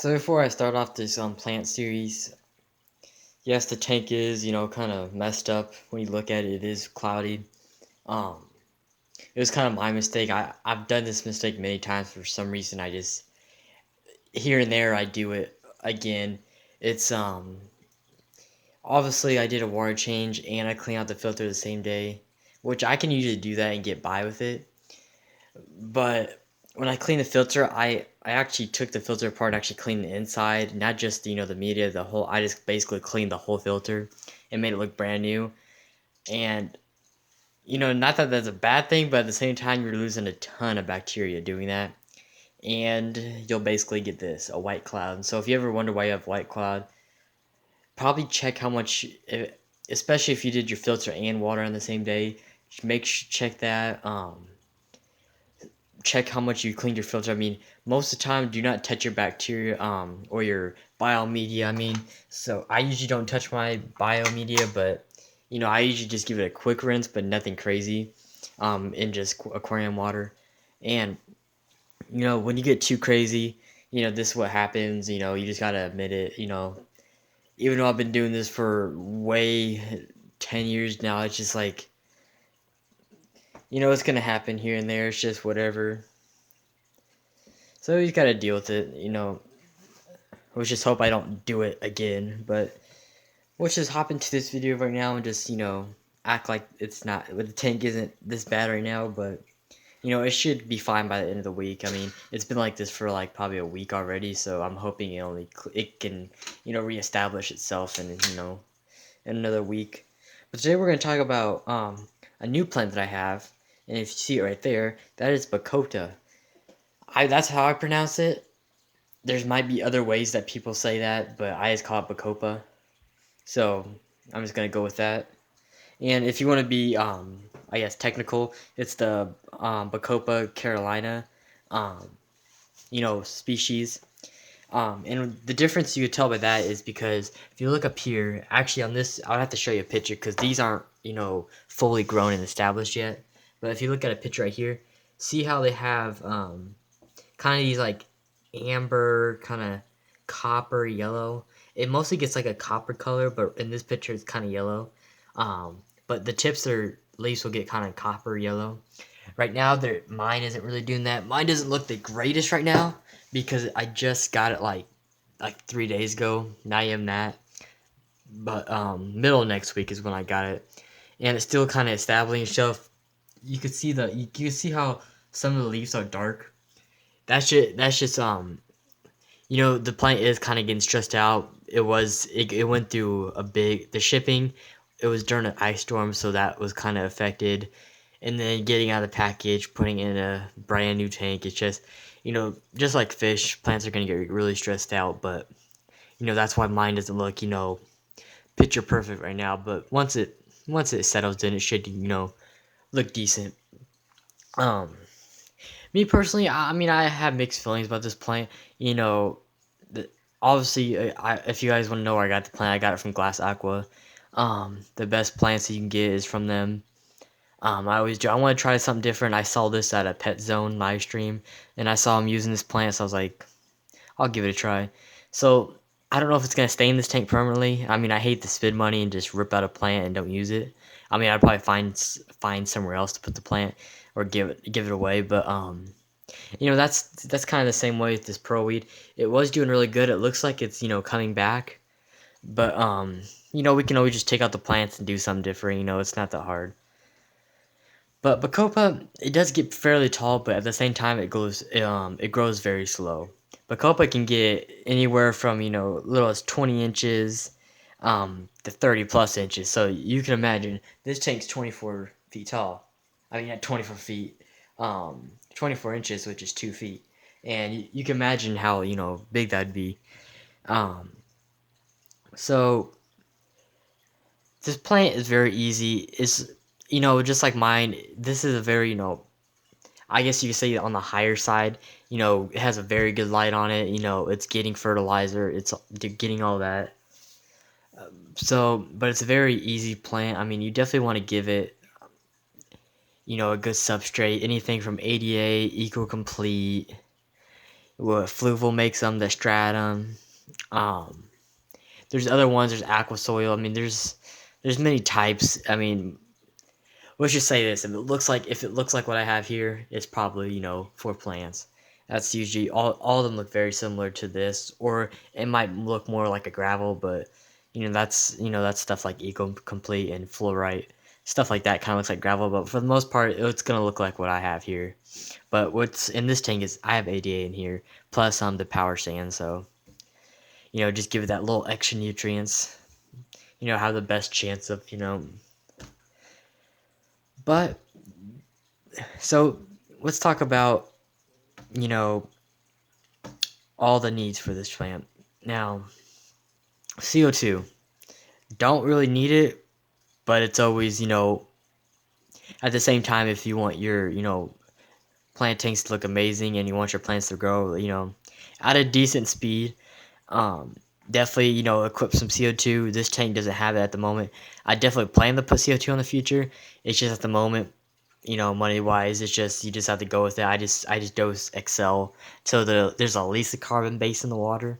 So before I start off this plant series, yes, the tank is kind of messed up when you look at it. It is cloudy. Um, it was kind of my mistake. I've done this mistake many times. For some reason, I just here and there I do it again. It's obviously I did a water change and I clean out the filter the same day, which I can usually do that and get by with it. But when I clean the filter, I actually took the filter apart and actually cleaned the inside, not just the media, the whole. I just basically cleaned the whole filter and made it look brand new. And not that that's a bad thing, but at the same time, you're losing a ton of bacteria doing that, and you'll basically get this a white cloud. And so if you ever wonder why you have white cloud, probably check how much, especially if you did your filter and water on the same day. Check that. Check how much you cleaned your filter. I mean, most of the time, do not touch your bacteria or your biomedia. I mean, so I usually don't touch my biomedia, but I usually just give it a quick rinse, but nothing crazy, in just aquarium water. And when you get too crazy, this is what happens. You just gotta admit it. Even though I've been doing this for way 10 years now, it's just like it's gonna happen here and there. It's just whatever. So you just gotta deal with it. Let's just hope I don't do it again. But let's just hop into this video right now and just act like it's not. The tank isn't this bad right now, but it should be fine by the end of the week. I mean, it's been like this for like probably a week already, so I'm hoping it can reestablish itself in another week. But today we're gonna talk about a new plant that I have, and if you see it right there, that is Bacopa. That's how I pronounce it. There might be other ways that people say that, but I just call it Bacopa. So I'm just gonna go with that. And if you want to be, I guess technical, it's the Bacopa Carolina, um, species. And the difference you could tell by that is because if you look up here, actually on this, I'll have to show you a picture because these aren't fully grown and established yet. But if you look at a picture right here, see how they have kind of these like amber, kind of copper yellow. It mostly gets like a copper color, but in this picture it's kind of yellow. But the tips their leaves will get kind of copper yellow. Right now, mine isn't really doing that. Mine doesn't look the greatest right now because I just got it like 3 days ago. Not even that, but middle of next week is when I got it, and it's still kind of establishing itself. You could see you can see how some of the leaves are dark. That's just the plant is kind of getting stressed out. It went through the shipping. It was during an ice storm, so that was kind of affected. And then getting out of the package, putting it in a brand new tank. It's just, just like fish, plants are gonna get really stressed out. But that's why mine doesn't look, picture perfect right now. But once it settles in, it should, look decent. Um, Me personally, I mean, I have mixed feelings about this plant. You know, the, obviously, if you guys want to know where I got the plant, I got it from Glass Aqua. The best plants that you can get is from them. I want to try something different. I saw this at a Pet Zone live stream, and I saw him using this plant, so I was like, I'll give it a try. So I don't know if it's gonna stay in this tank permanently. I mean, I hate to spend money and just rip out a plant and don't use it. I mean, I'd probably find somewhere else to put the plant or give it away. But that's kind of the same way with this pearl weed. It was doing really good. It looks like it's coming back, but we can always just take out the plants and do something different. It's not that hard. But Bacopa, it does get fairly tall, but at the same time, it grows very slow. Bacopa can get anywhere from little as 20 inches, to 30 plus inches. So you can imagine this tank's 24 feet tall. I mean, at 24 feet, 24 inches, which is 2 feet, and you can imagine how big that'd be. Um, so this plant is very easy. It's just like mine. This is a very I guess you could say on the higher side. It has a very good light on it. It's getting fertilizer. It's getting all that. So, but it's a very easy plant. I mean, you definitely want to give it, a good substrate. Anything from ADA, Eco Complete. what Fluval makes them, the Stratum. Um, there's other ones. There's Aqua Soil. I mean, there's many types. I mean, let's just say this: if it looks like what I have here, it's probably for plants. That's usually all of them look very similar to this, or it might look more like a gravel, but that's stuff like Eco Complete and Fluorite, stuff like that kind of looks like gravel, but for the most part, it's gonna look like what I have here. But what's in this tank is I have ADA in here, plus the power sand, so just give it that little extra nutrients. Have the best chance of But so let's talk about you know all the needs for this plant. Now, CO2, don't really need it, but it's always at the same time, if you want your plant tanks to look amazing and you want your plants to grow at a decent speed, um definitely equip some CO2. This tank doesn't have it at the moment. I definitely plan to put CO2 in the future. It's just at the moment, money wise, it's just you just have to go with it. I just dose Excel till there's at least a carbon base in the water,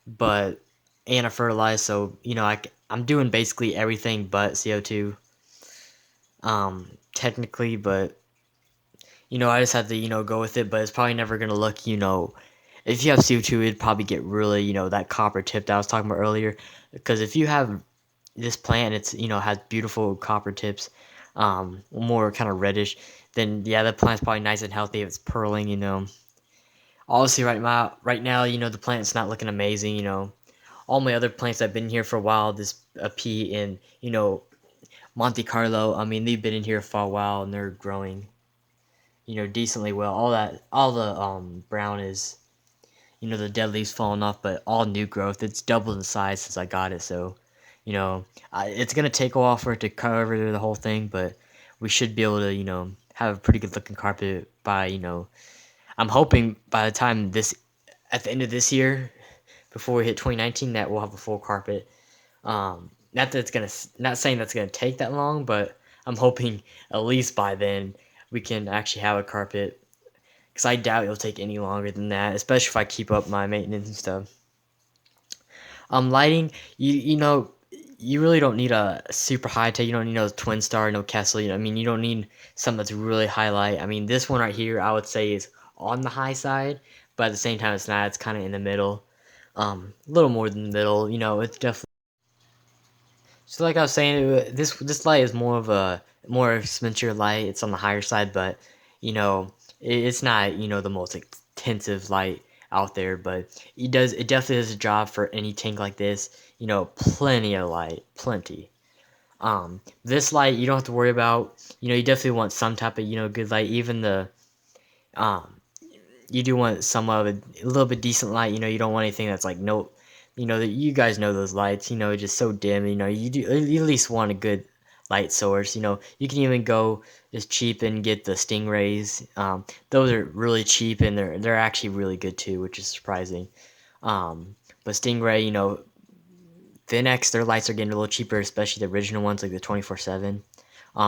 but and a fertilizer. So I'm doing basically everything but CO2, technically, but I just have to go with it. But it's probably never gonna look if you have CO2, it'd probably get really that copper tip that I was talking about earlier. Because if you have this plant, it's has beautiful copper tips, more kind of reddish, then yeah, the plant's probably nice and healthy if it's pearling. Obviously, right now, the plant's not looking amazing. All my other plants that have been here for a while, this pea and Monte Carlo. I mean, they've been in here for a while and they're growing decently well. All the brown is the dead leaves falling off, but all new growth. It's doubled in size since I got it, so it's gonna take a while for it to cover the whole thing, but we should be able to have a pretty good looking carpet by I'm hoping by the time at the end of this year, before we hit 2019, that we'll have a full carpet. Not that it's gonna not saying that's gonna take that long, but I'm hoping at least by then we can actually have a carpet, because I doubt it'll take any longer than that, especially if I keep up my maintenance and stuff. Lighting, you really don't need a super high tech. You don't need no twin star, no Kessel. I mean, you don't need something that's really highlight. I mean, this one right here, I would say is on the high side, but at the same time, it's not. It's kind of in the middle, a little more than the middle. It's definitely. So like I was saying, this light is more of a more expensive light. It's on the higher side, but it's not the most intensive light out there. But it definitely does a job for any tank like this. Plenty of light, plenty. This light you don't have to worry about. You definitely want some type of good light. Even the um you do want some of a little bit decent light. You don't want anything that's like no, that you guys know those lights. Just so dim. You at least want a good light source. You can even go just cheap and get the Stingrays. Those are really cheap and they're actually really good too, which is surprising. But Stingray, Finex, their lights are getting a little cheaper, especially the original ones like the 24/7.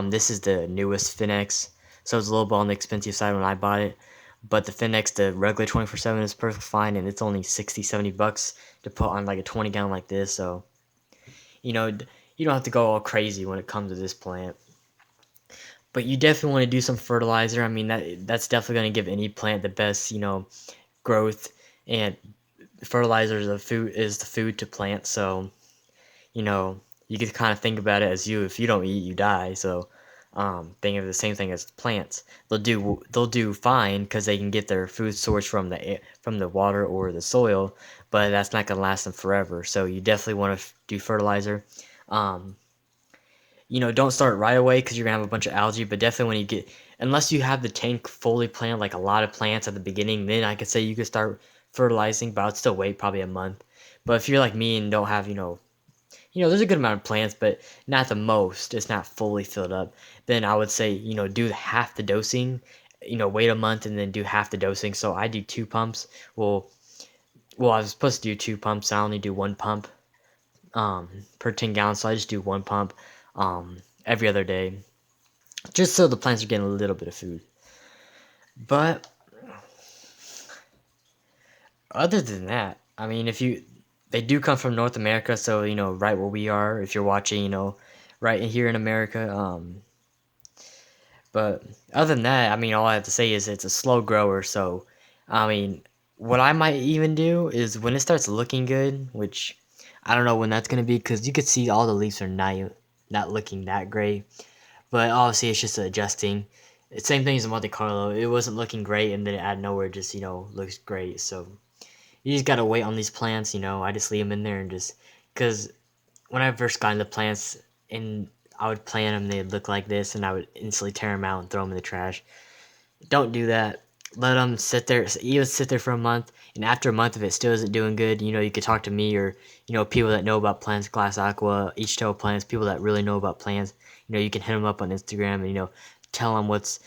This is the newest Finex, so it's a little bit on the expensive side when I bought it. But the Finex, the regular 24/7 is perfectly fine, and it's only 60-70 bucks to put on like a 20 gallon like this. So you don't have to go all crazy when it comes to this plant. But you definitely want to do some fertilizer. I mean that's definitely going to give any plant the best growth, and fertilizer is the food to plants. So you can kind of think about it as if you don't eat, you die. So think of the same thing as plants. They'll do fine because they can get their food source from the water or the soil, but that's not gonna last them forever. So you definitely want to do fertilizer. Um, don't start right away because you're gonna have a bunch of algae. But definitely when you get, unless you have the tank fully planted, like a lot of plants at the beginning, then I could say you could start fertilizing. But I'd still wait probably a month. But if you're like me and don't have there's a good amount of plants, but not the most. It's not fully filled up. Then I would say, do half the dosing. Wait a month and then do half the dosing. So I do 2 pumps. Well, I was supposed to do 2 pumps. I only do 1 pump per 10 gallons. So I just do 1 pump every other day, just so the plants are getting a little bit of food. But other than that, I mean, they do come from North America, so right where we are. If you're watching, right here in America. But other than that, I mean, all I have to say is it's a slow grower. So, I mean, what I might even do is when it starts looking good, which I don't know when that's gonna be, because you could see all the leaves are not looking that great. But obviously, it's just adjusting. Same thing as Monte Carlo. It wasn't looking great, and then out of nowhere, just looks great. So you just gotta wait on these plants. I just leave them in there and just because when I first got into plants and I would plant them, they'd look like this, and I would instantly tear them out and throw them in the trash. Don't do that. Let them sit there. You sit there for a month, and after a month, if it still isn't doing good, you could talk to me or people that know about plants, Glass Aqua, H2O Plants, people that really know about plants. You can hit them up on Instagram and tell them what's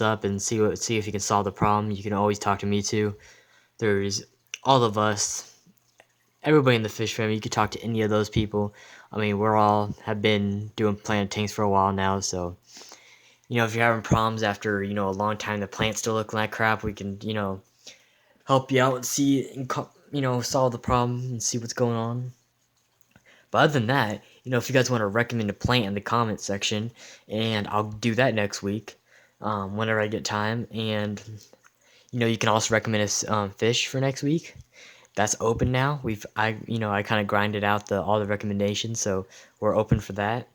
up and see if you can solve the problem. You can always talk to me too. There's all of us, everybody in the fish family. You could talk to any of those people. I mean, we're all have been doing plant tanks for a while now, so if you're having problems after a long time, the plant's still looking like crap, we can help you out and see and solve the problem and see what's going on. But other than that, if you guys want to recommend a plant in the comment section, and I'll do that next week, whenever I get time. And you can also recommend us fish for next week. That's open now. I kind of grinded out all the recommendations, so we're open for that.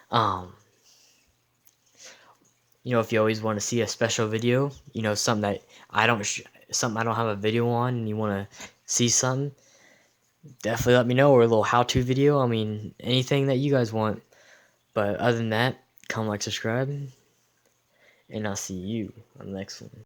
Um, if you always want to see a special video, something that something I don't have a video on, and you want to see something, definitely let me know, or a little how-to video. I mean, anything that you guys want. But other than that, comment, like, subscribe, and I'll see you on the next one.